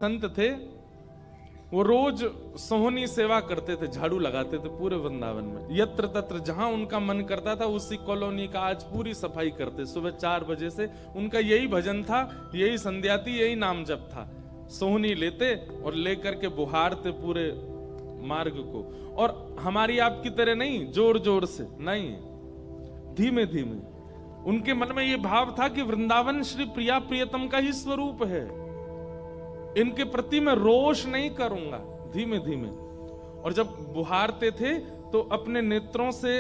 संत थे, वो रोज सोहनी सेवा करते थे, झाड़ू लगाते थे पूरे वृंदावन में। यत्र तत्र जहां उनका मन करता था उसी कॉलोनी का आज पूरी सफाई करते। सुबह 4 बजे से उनका यही भजन था, यही संध्या थी, यही नाम जप था। सोहनी लेते और लेकर के बुहारते पूरे मार्ग को। और हमारी आपकी तरह नहीं जोर जोर से, नहीं, धीमे धीमे। उनके मन में यह भाव था कि वृंदावन श्री प्रिया प्रियतम का ही स्वरूप है, इनके प्रति मैं रोष नहीं करूंगा, धीमे धीमे। और जब बुहारते थे तो अपने नेत्रों से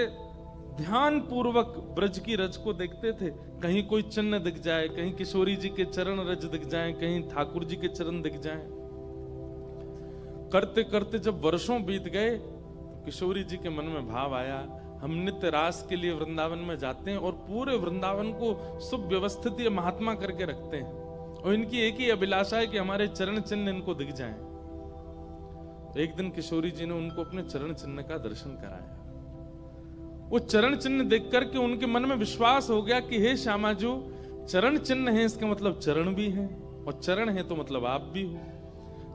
ध्यान पूर्वक ब्रज की रज को देखते थे। कहीं कोई चिन्ह दिख जाए, कहीं किशोरी जी के चरण रज दिख जाए, कहीं ठाकुर जी के चरण दिख जाए। करते करते जब वर्षों बीत गए, किशोरी जी के मन में भाव आया, हम नित्य रास के लिए वृंदावन में जाते हैं और पूरे वृंदावन को सुव्यवस्थित महात्मा करके रखते हैं, और इनकी एक ही अभिलाषा है कि हमारे चरण चिन्ह इनको दिख जाएं। तो एक दिन किशोरी जी ने उनको अपने चरण चिन्ह का दर्शन कराया। वो चरण चिन्ह देख करके उनके मन में विश्वास हो गया कि हे श्यामा जो चरण चिन्ह है, इसका मतलब चरण भी है, और चरण है तो मतलब आप भी हो।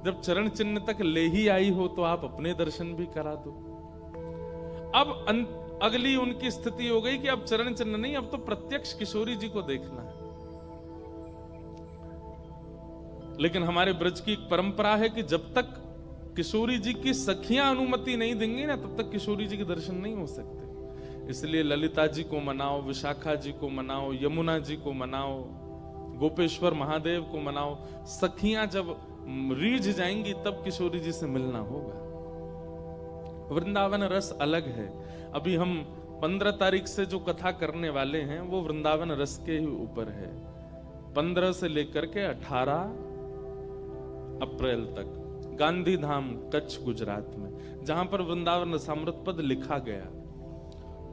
जब चरण चिन्ह तक ले ही आई हो तो आप अपने दर्शन भी करा दो। अब अगली उनकी स्थिति हो गई कि अब चरण चिन्ह नहीं, अब तो प्रत्यक्ष किशोरी जी को देखना है। लेकिन हमारे ब्रज की एक परंपरा है कि जब तक किशोरी जी की सखियां अनुमति नहीं देंगी ना, तब तक किशोरी जी के दर्शन नहीं हो सकते। इसलिए ललिता जी को मनाओ, विशाखा जी को मनाओ, यमुना जी को मनाओ, गोपेश्वर महादेव को मनाओ। सखियां जब रीझ जाएंगी तब किशोरी जी से मिलना होगा। वृंदावन रस अलग है। अभी हम 15 तारीख से जो कथा करने वाले हैं वो वृंदावन रस के ही ऊपर है। 15 से लेकर के 18 अप्रैल तक गांधी धाम कच्छ गुजरात में, जहां पर वृंदावन रसामृत पद लिखा गया,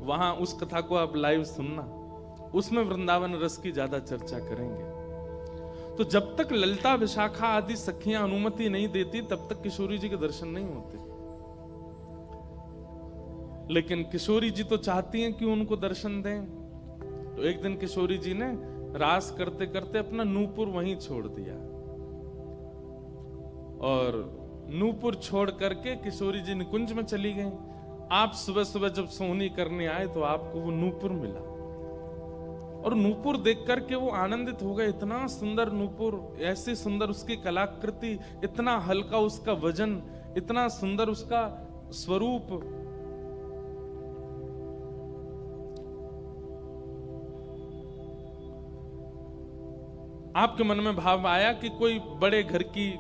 वहां उस कथा को आप लाइव सुनना। उसमें वृंदावन रस की ज्यादा चर्चा करेंगे। तो जब तक ललिता विशाखा आदि सखियां अनुमति नहीं देती तब तक किशोरी जी के दर्शन नहीं होते। लेकिन किशोरी जी तो चाहती हैं कि उनको दर्शन दें। तो एक दिन किशोरी जी ने रास करते करते अपना नूपुर वहीं छोड़ दिया, और नूपुर छोड़ करके किशोरी जी निकुंज में चली गई। आप सुबह सुबह जब सोहनी करने आए तो आपको वो नूपुर मिला, और नूपुर देख करके वो आनंदित हो गए। इतना सुंदर नूपुर, ऐसी सुंदर उसकी कलाकृति, इतना हल्का उसका वजन, इतना सुंदर उसका स्वरूप। आपके मन में भाव आया कि कोई बड़े घर की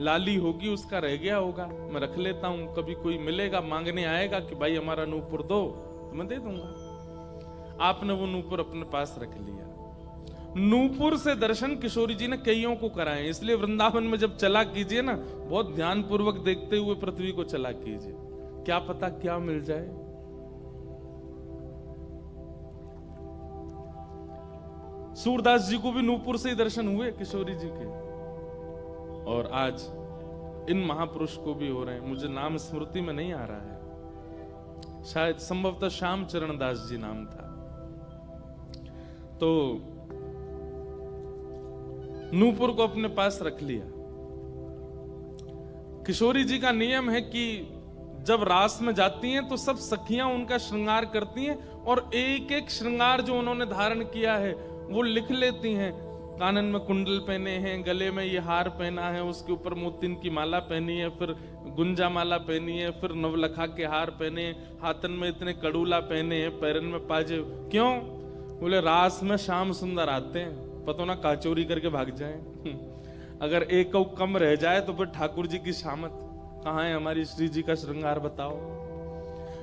लाली होगी, उसका रह गया होगा, मैं रख लेता हूं, कभी कोई मिलेगा मांगने आएगा कि भाई हमारा नूपुर दो, तो मैं दे दूंगा। आपने वो नूपुर अपने पास रख लिया। नूपुर से दर्शन किशोरी जी ने कईयों को कराए। इसलिए वृंदावन में जब चला कीजिए ना, बहुत ध्यान पूर्वक देखते हुए पृथ्वी को चला कीजिए, क्या पता क्या मिल जाए। सूरदास जी को भी नूपुर से ही दर्शन हुए किशोरी जी के, और आज इन महापुरुष को भी हो रहे हैं। मुझे नाम स्मृति में नहीं आ रहा है, शायद संभवतः श्याम चरण दास जी नाम था। तो नूपुर को अपने पास रख लिया। किशोरी जी का नियम है कि जब रास में जाती हैं तो सब सखियां उनका श्रृंगार करती हैं, और एक एक श्रृंगार जो उन्होंने धारण किया है वो लिख लेती हैं। कानन में कुंडल पहने हैं, गले में ये हार पहना है, उसके ऊपर मोतिन की माला पहनी है, फिर गुंजा माला पहनी है, फिर नवलखा के हार पहने, हाथन में इतने कड़ूला पहने हैं, पैरन में पाजे। क्यों? बोले रास में श्याम सुंदर आते हैं, पता ना काचोरी करके भाग जाएं। अगर एक कम रह जाए तो फिर ठाकुर जी की शामत कहाँ है, हमारी श्री जी का श्रृंगार बताओ।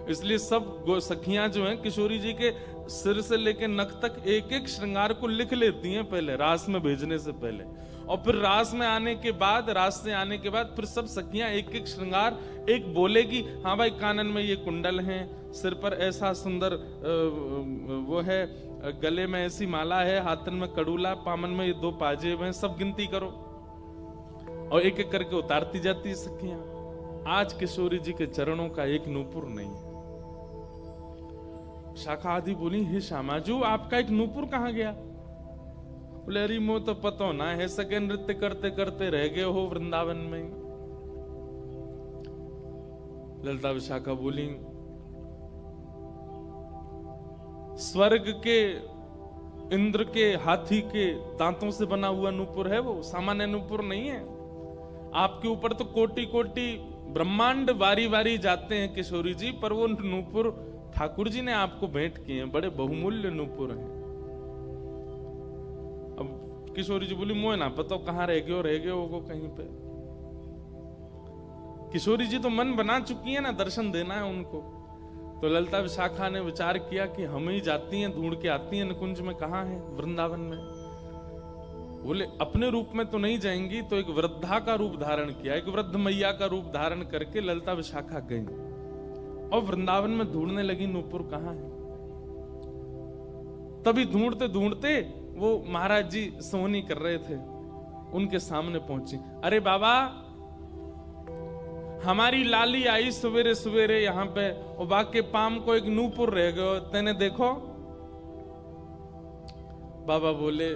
इसलिए सब सखियां जो हैं किशोरी जी के सिर से लेकर नख तक एक एक श्रृंगार को लिख लेती हैं पहले, रास में भेजने से पहले। और फिर रास में आने के बाद, रास से आने के बाद फिर सब सखियां एक एक श्रृंगार, एक बोलेगी हाँ भाई कानन में ये कुंडल हैं, सिर पर ऐसा सुंदर वो है, गले में ऐसी माला है, हाथन में कड़ूला, पामन में ये 2 पाजेब हैं, सब गिनती करो। और एक एक करके उतारती जाती है सखियां। आज किशोरी जी के चरणों का एक नूपुर नहीं। शाखा आदि बोली, हे श्यामाजू आपका एक नूपुर कहां गया? बोले अरे मो तो पतो ना है, सके नृत्य करते करते रह गए हो वृंदावन में। ललिता विशाखा बोली स्वर्ग के इंद्र के हाथी के दांतों से बना हुआ नूपुर है वो, सामान्य नूपुर नहीं है। आपके ऊपर तो कोटि कोटि ब्रह्मांड वारी वारी जाते हैं किशोरी जी, पर वो नूपुर ठाकुर जी ने आपको भेंट किए हैं, बड़े बहुमूल्य नूपुर हैं। अब किशोरी जी बोली मोए ना पता कहां रह गए हो कहीं पे। किशोरी जी तो मन बना चुकी है ना, दर्शन देना है उनको। तो ललिता विशाखा ने विचार किया कि हम ही जाती हैं, ढूंढ के आती हैं निकुंज में, कहां है, वृंदावन में। बोले अपने रूप में तो नहीं जाएंगी, तो एक वृद्धा का रूप धारण किया, एक वृद्ध मैया का रूप धारण करके ललिता विशाखा गई और वृंदावन में ढूंढने लगी नूपुर कहां है। तभी ढूंढते ढूंढते वो महाराज जी सोहनी कर रहे थे, उनके सामने पहुंची। अरे बाबा हमारी लाली आई सवेरे सवेरे यहाँ पे, और बाके पाम को एक नूपुर रह गयो, तेने देखो। बाबा बोले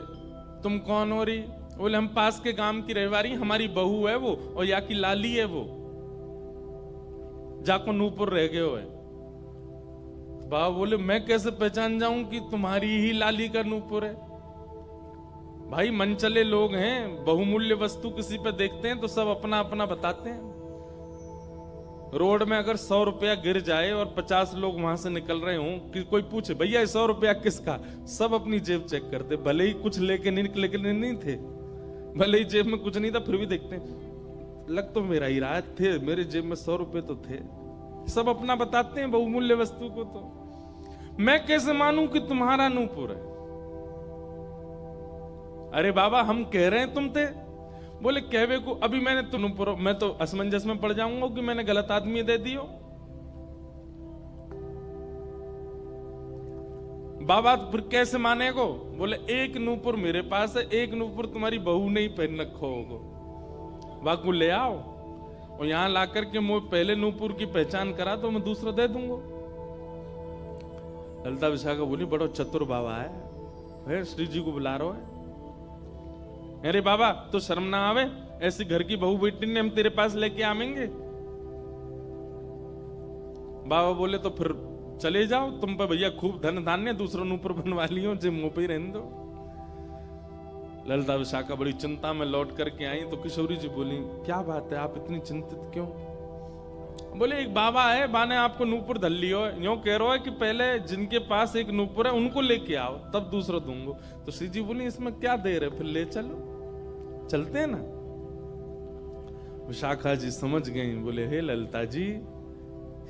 तुम कौन हो रही? बोले हम पास के गांव की रहवारी, हमारी बहू है वो, और या की लाली है वो, जाको नूपुर रह गयो है। बाबा बोले मैं कैसे पहचान जाऊं कि तुम्हारी ही लाली का नूपुर है? भाई मनचले लोग हैं, बहुमूल्य वस्तु किसी पे देखते हैं तो सब अपना अपना बताते हैं। रोड में अगर 100 रुपया गिर जाए और 50 लोग वहां से निकल रहे हों, कि कोई पूछे भैया 100 रुपया किसका, सब अपनी जेब चेक करते, भले ही कुछ लेके नहीं थे, भले ही जेब में कुछ नहीं था, फिर भी देखते हैं लग तो मेरा ही रहा थे, मेरे जेब में 100 रुपए तो थे। सब अपना बताते हैं बहुमूल्य वस्तु को। तो मैं कैसे मानूं कि तुम्हारा नूपुर है? अरे बाबा हम कह रहे हैं तुम थे। बोले कहवे को अभी मैंने तुम, मैं तो असमंजस में पड़ जाऊंगा कि मैंने गलत आदमी दे दियो। बाबा फिर कैसे मानेगो? बोले एक नूपुर मेरे पास है, एक नूपुर तुम्हारी बहू ने ही पहन रखो होगो, वाकू ले आओ और यहां लाकर के मुझे पहले नूपुर की पहचान करा तो मैं दूसरा दे दूंगा। ललिता विशाखा बोली बड़ो चतुर बाबा है, श्री जी को बुला रहा है। अरे बाबा तो शर्म ना आवे, ऐसी घर की बहू बेटी ने हम तेरे पास लेके आवेंगे? बाबा बोले तो फिर चले जाओ, तुम पे भैया खूब धन धान्य, दूसरों नूपुर बनवा लियो, जे मुंह पे ही रहने दो। ललिता विशाखा बड़ी चिंता में लौट करके आई तो किशोरी जी बोली क्या बात है, आप इतनी चिंतित क्यों? बोले एक बाबा है, बाने आपको नूपुर धल लियो, यूं कह रहा है कि पहले जिनके पास एक नूपुर है उनको लेके आओ तब दूसरा दूंगा। तो श्री जी बोली इसमें क्या देर है, फिर ले चलो, चलते हैं ना। विशाखा जी समझ गई, बोले हे ललिता जी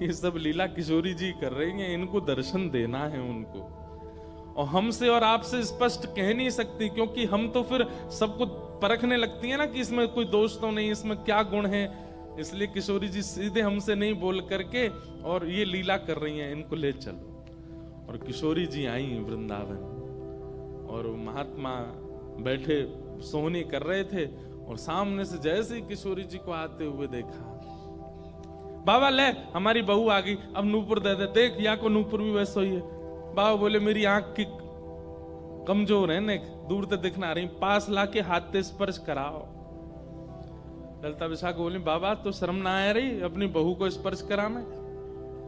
ये सब लीला किशोरी जी कर रही हैं, इनको दर्शन देना है उनको, और हमसे और आपसे स्पष्ट कह नहीं सकती, क्योंकि हम तो फिर सबको परखने लगती है ना कि इसमें कोई दोष तो नहीं, इसमें क्या गुण है। इसलिए किशोरी जी सीधे हमसे नहीं बोल करके और ये लीला कर रही हैं, इनको ले चलो। और किशोरी जी आई वृंदावन और महात्मा बैठे सोहनी कर रहे थे, और सामने से जैसे ही किशोरी जी को आते हुए देखा, बाबा ले हमारी बहू आ गई, अब नूपुर दे दे, देख या को नूपुर भी वैसा ही है। बाबा बोले मेरी आंख की कमजोर है ने, दूर से दिखना रही, पास लाके हाथ से स्पर्श कराओ। ललिता विशाखा बोली बाबा तो शर्म ना आ रही अपनी बहू को स्पर्श कराने?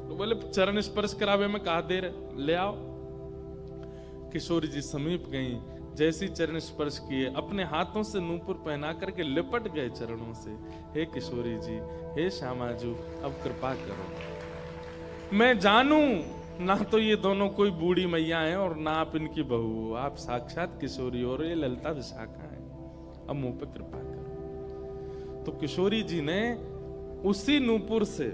तो बोले चरण स्पर्श करावे में कहा देर, ले आओ। किशोरी जी समीप गई, जैसी चरण स्पर्श किए अपने हाथों से नूपुर पहना करके लिपट गए चरणों से। हे किशोरी जी, हे श्यामाजू, अब कृपा करो, मैं जानू ना तो ये दोनों कोई बूढ़ी मैया हैं और ना आप इनकी बहू, आप साक्षात किशोरी और ये ललिता विशाखा है, अब मुंह पे कृपा करो। तो किशोरी जी ने उसी नूपुर से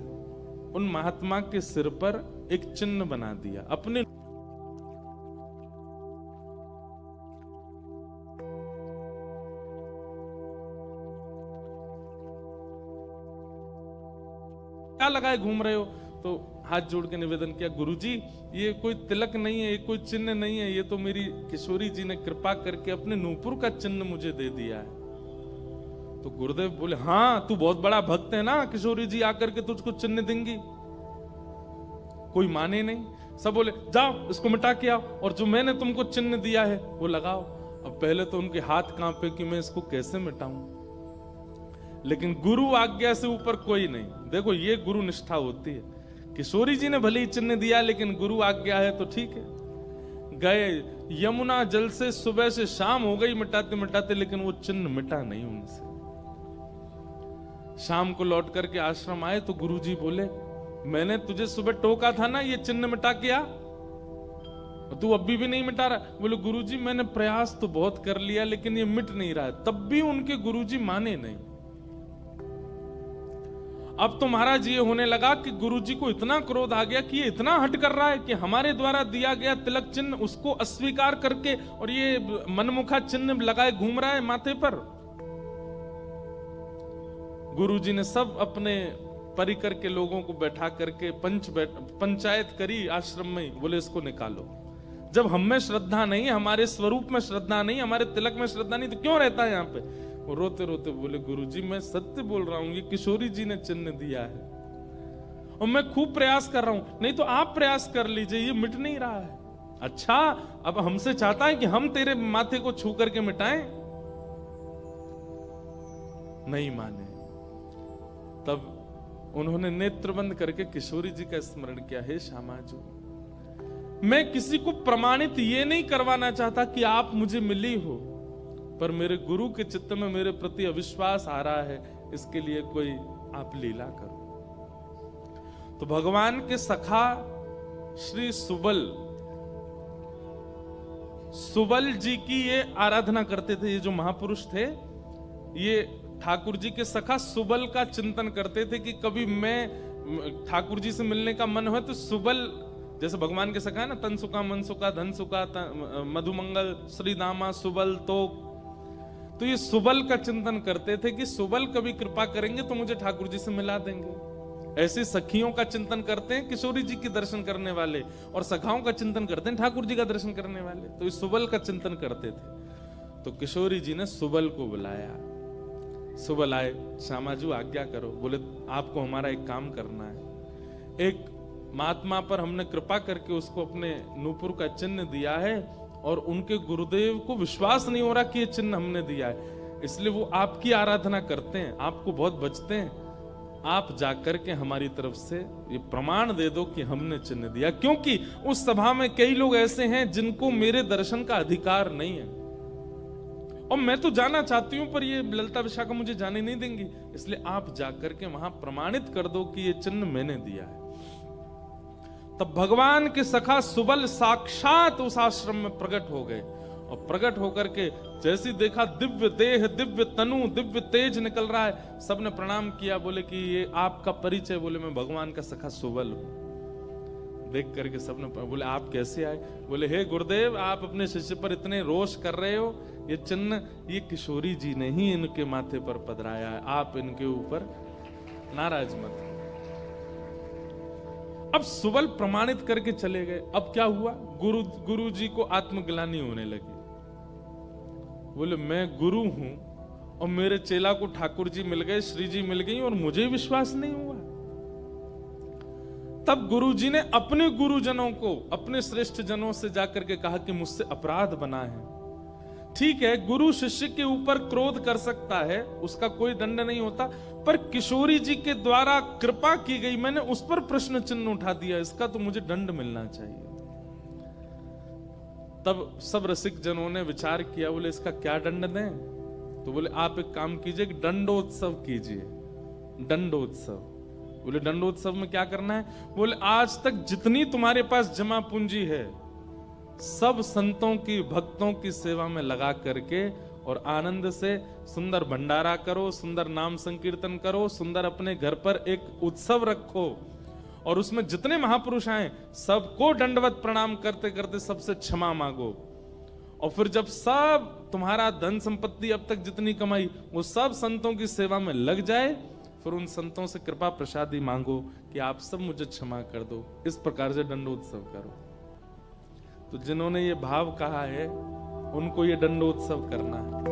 उन महात्मा के सिर पर एक चिन्ह बना दिया अपने। क्या लगाए घूम रहे हो? तो हाथ जोड़ के निवेदन किया, गुरुजी ये कोई तिलक नहीं है, ये कोई चिन्ह नहीं है, ये तो मेरी किशोरी जी ने कृपा करके अपने नूपुर का चिन्ह मुझे दे दिया है। तो गुरुदेव बोले हाँ तू बहुत बड़ा भक्त है ना, किशोरी जी आकर के तुझको चिन्ह देंगी। कोई माने नहीं, सब बोले जाओ इसको मिटा के आओ और जो मैंने तुमको चिन्ह दिया है वो लगाओ। अब पहले तो उनके हाथ कांपे कि मैं इसको कैसे मिटाऊं, लेकिन गुरु आज्ञा से ऊपर कोई नहीं। देखो ये गुरु निष्ठा होती है। किशोरी जी ने भले ही चिन्ह दिया, लेकिन गुरु आज्ञा है तो ठीक है। गए यमुना जल से, सुबह से शाम हो गई मिटाते मिटाते, लेकिन वो चिन्ह मिटा नहीं उनसे। शाम को लौट करके आश्रम आए तो गुरुजी बोले, मैंने तुझे सुबह टोका था ना ये चिन्ह मिटा के आ, तू अभी भी नहीं मिटा रहा। बोले गुरुजी मैंने प्रयास तो बहुत कर लिया, लेकिन ये मिट नहीं रहा है। तब भी उनके गुरुजी माने नहीं। अब तो महाराज ये होने लगा कि गुरुजी को इतना क्रोध आ गया कि ये इतना हट कर रहा है कि हमारे द्वारा दिया गया तिलक चिन्ह उसको अस्वीकार करके और ये मनमुखा चिन्ह लगाए घूम रहा है माथे पर। गुरुजी ने सब अपने परिकर के लोगों को बैठा करके पंचायत करी आश्रम में। बोले इसको निकालो, जब हम में श्रद्धा नहीं, हमारे स्वरूप में श्रद्धा नहीं, हमारे तिलक में श्रद्धा नहीं, तो क्यों रहता है यहाँ पे। वो रोते रोते बोले गुरुजी मैं सत्य बोल रहा हूं, ये किशोरी जी ने चिन्ह दिया है और मैं खूब प्रयास कर रहा हूं। नहीं तो आप प्रयास कर लीजिए, ये मिट नहीं रहा है। अच्छा अब हमसे चाहता है कि हम तेरे माथे को छू करके मिटाएं? नहीं माने। तब उन्होंने नेत्र बंद करके किशोरी जी का स्मरण किया, हे श्यामाजू, मैं किसी को प्रमाणित ये नहीं करवाना चाहता कि आप मुझे मिली हो, पर मेरे गुरु के चित्त में मेरे प्रति अविश्वास आ रहा है, इसके लिए कोई आप लीला करो। तो भगवान के सखा श्री सुबल जी की ये आराधना करते थे। ये जो महापुरुष थे, ये ठाकुर जी के सखा सुबल का चिंतन करते थे कि कभी मैं ठाकुर जी से मिलने का मन हो तो सुबल, जैसे भगवान के सखा है ना, तन सुखा, मन सुखा, धन सुखा, मधुमंगल, श्रीदामा, सुबल, तो ये सुबल का चिंतन करते थे कि सुबल कभी कृपा करेंगे तो मुझे ठाकुर जी से मिला देंगे। ऐसे सखियों का चिंतन करते हैं किशोरी जी के दर्शन करने वाले, और सखाओं का चिंतन करते हैं ठाकुर जी का दर्शन करने वाले। तो ये सुबल का चिंतन करते थे। तो किशोरी जी ने सुबल को बुलाया। सुबल आए, श्यामाजू आज्ञा करो। बोले आपको हमारा एक काम करना है। एक महात्मा पर हमने कृपा करके उसको अपने नूपुर का चिन्ह दिया है, और उनके गुरुदेव को विश्वास नहीं हो रहा कि ये चिन्ह हमने दिया है, इसलिए वो आपकी आराधना करते हैं, आपको बहुत बचते हैं। आप जाकर के हमारी तरफ से ये प्रमाण दे दो कि हमने चिन्ह दिया, क्योंकि उस सभा में कई लोग ऐसे हैं जिनको मेरे दर्शन का अधिकार नहीं है, और मैं तो जाना चाहती हूं पर ये ललिता विशाखा मुझे जाने नहीं देंगी, इसलिए आप जाकर के वहां प्रमाणित कर दो कि ये चिन्ह मैंने दिया है। तब भगवान के सखा सुबल साक्षात उस आश्रम में प्रकट हो गए, और प्रकट होकर के जैसी देखा दिव्य देह, दिव्य तनु, दिव्य तेज निकल रहा है, सबने प्रणाम किया। बोले कि ये आपका परिचय? बोले मैं भगवान का सखा सुबल हूं। देख करके सबने बोले आप कैसे आए? बोले हे गुरुदेव, आप अपने शिष्य पर इतने रोष कर रहे हो, ये चिन्ह ये किशोरी जी ने ही इनके माथे पर पधराया है, आप इनके ऊपर नाराज मत। अब सुबल प्रमाणित करके चले गए। अब क्या हुआ? गुरु जी को आत्मग्लानि होने लगी। बोले मैं गुरु हूं और मेरे चेला को ठाकुर जी मिल गए, श्री जी मिल गई, और मुझे विश्वास नहीं हुआ। तब गुरु जी ने अपने गुरुजनों को, अपने श्रेष्ठ जनों से जाकर के कहा कि मुझसे अपराध बना है। ठीक है, गुरु शिष्य के ऊपर क्रोध कर सकता है, उसका कोई दंड नहीं होता, पर किशोरी जी के द्वारा कृपा की गई, मैंने उस पर प्रश्न चिन्ह उठा दिया, इसका तो मुझे दंड मिलना चाहिए। तब सब रसिक जनों ने विचार किया, बोले इसका क्या दंड दें? तो बोले आप एक काम कीजिए, दंडोत्सव कीजिए। दंडोत्सव। बोले दंडोत्सव में क्या करना है? बोले आज तक जितनी तुम्हारे पास जमा पूंजी है, सब संतों की, भक्तों की सेवा में लगा करके और आनंद से सुंदर भंडारा करो, सुंदर नाम संकीर्तन करो, सुंदर अपने घर पर एक उत्सव रखो, और उसमें जितने महापुरुष आए सबको दंडवत प्रणाम करते करते सबसे क्षमा मांगो। और फिर जब सब तुम्हारा धन संपत्ति अब तक जितनी कमाई वो सब संतों की सेवा में लग जाए, फिर उन संतों से कृपा प्रसादी मांगो कि आप सब मुझे क्षमा कर दो। इस प्रकार से दंडोत्सव करो। तो जिन्होंने ये भाव कहा है उनको ये दंडोत्सव करना है।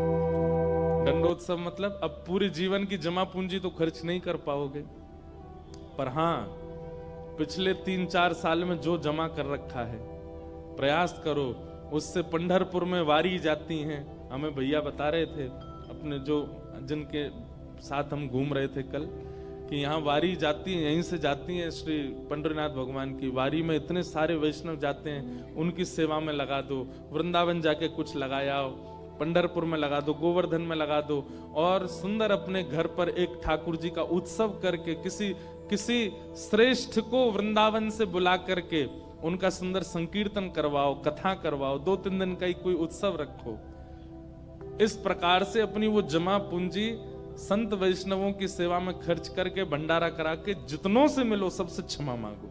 दंडोत्सव मतलब अब पूरे जीवन की जमा पूंजी तो खर्च नहीं कर पाओगे, पर हां पिछले 3-4 साल में जो जमा कर रखा है प्रयास करो उससे पंढरपुर में वारी जाती हैं। हमें भैया बता रहे थे अपने जो जिनके साथ हम घूम रहे थे कल, कि यहाँ वारी जाती है, यहीं से जाती है श्री पंडरीनाथ भगवान की वारी में इतने सारे वैष्णव जाते हैं, उनकी सेवा में लगा दो, वृंदावन जाके कुछ लगाया, पंढरपुर में लगा दो, गोवर्धन में लगा दो, और सुंदर अपने घर पर एक ठाकुर जी का उत्सव करके किसी श्रेष्ठ को वृंदावन से बुला करके उनका सुंदर संकीर्तन करवाओ, कथा करवाओ, 2-3 दिन का ही कोई उत्सव रखो। इस प्रकार से अपनी वो जमा पूंजी संत वैष्णवों की सेवा में खर्च करके भंडारा करा के जितनों से मिलो सबसे क्षमा मांगो।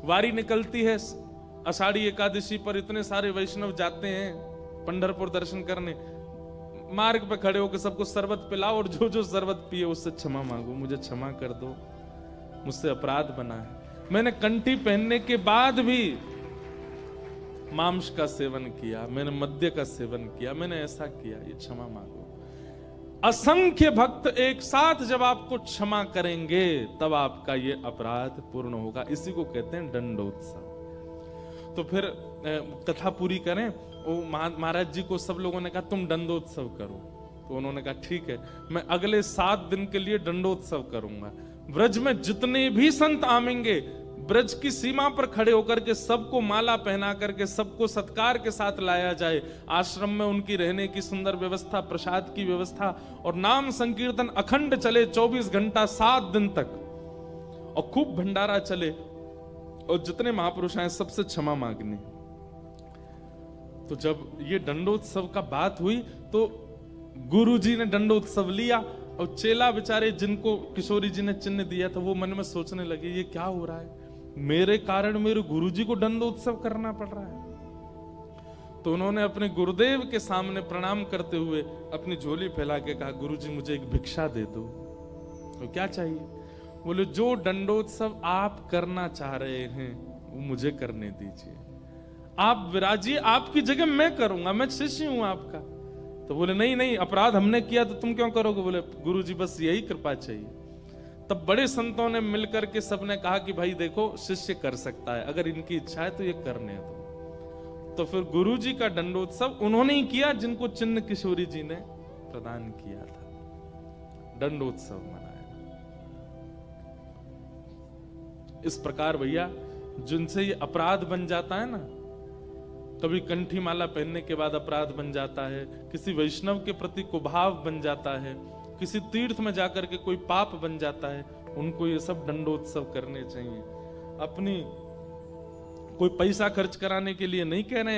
वारी निकलती है आषाढ़ी एकादशी पर, इतने सारे वैष्णव जाते हैं पंढरपुर दर्शन करने, मार्ग पे खड़े होकर सबको शरबत पिलाओ और जो जो शरबत पिए उससे क्षमा मांगो, मुझे क्षमा कर दो, मुझसे अपराध बना है, मैंने कंठी पहनने के बाद भी मांस का सेवन किया, मैंने मद्य का सेवन किया, मैंने ऐसा किया, ये क्षमा मांगो। असंख्य भक्त एक साथ जब आपको क्षमा करेंगे तब आपका ये अपराध पूर्ण होगा। इसी को कहते हैं दंडोत्सव। तो फिर कथा पूरी करें। वो महाराज जी को सब लोगों ने कहा तुम दंडोत्सव करो, तो उन्होंने कहा ठीक है, मैं अगले 7 दिन के लिए दंडोत्सव करूंगा। ब्रज में जितने भी संत आवेंगे, ब्रज की सीमा पर खड़े होकर के सबको माला पहना करके सबको सत्कार के साथ लाया जाए। आश्रम में उनकी रहने की सुंदर व्यवस्था, प्रसाद की व्यवस्था, और नाम संकीर्तन अखंड चले 24 घंटा 7 दिन तक, और खूब भंडारा चले, और जितने महापुरुष आए सबसे क्षमा मांगनी। तो जब ये दंडोत्सव का बात हुई तो गुरु जी ने दंडोत्सव लिया, और चेला बेचारे जिनको किशोरी जी ने चिन्ह दिया था वो मन में सोचने लगे ये क्या हो रहा है, मेरे कारण मेरे गुरुजी को दंडोत्सव करना पड़ रहा है। तो उन्होंने अपने गुरुदेव के सामने प्रणाम करते हुए अपनी झोली फैला के कहा गुरुजी मुझे एक भिक्षा दे दो। तो क्या चाहिए? बोले जो दंडोत्सव आप करना चाह रहे हैं वो मुझे करने दीजिए, आप विराजिए, आपकी जगह मैं करूंगा, मैं शिष्य हूं आपका। तो बोले नहीं नहीं, अपराध हमने किया तो तुम क्यों करोगे? बोले गुरुजी बस यही कृपा चाहिए। तब बड़े संतों ने मिलकर के सबने कहा कि भाई देखो शिष्य कर सकता है, अगर इनकी इच्छा है तो ये करने दो। तो फिर गुरुजी का दंडोत्सव उन्होंने ही किया जिनको चिन्ह किशोरी जी ने प्रदान किया था, दंडोत्सव मनाया। इस प्रकार भैया जिनसे ये अपराध बन जाता है ना, कभी कंठी माला पहनने के बाद अपराध बन जाता है, किसी वैष्णव के प्रति कुभाव बन जाता है, किसी तीर्थ में जाकर के कोई पाप बन जाता है, उनको ये सब दंडोत्सव करने चाहिए। अपनी कोई पैसा खर्च कराने के लिए नहीं कह रहे हैं।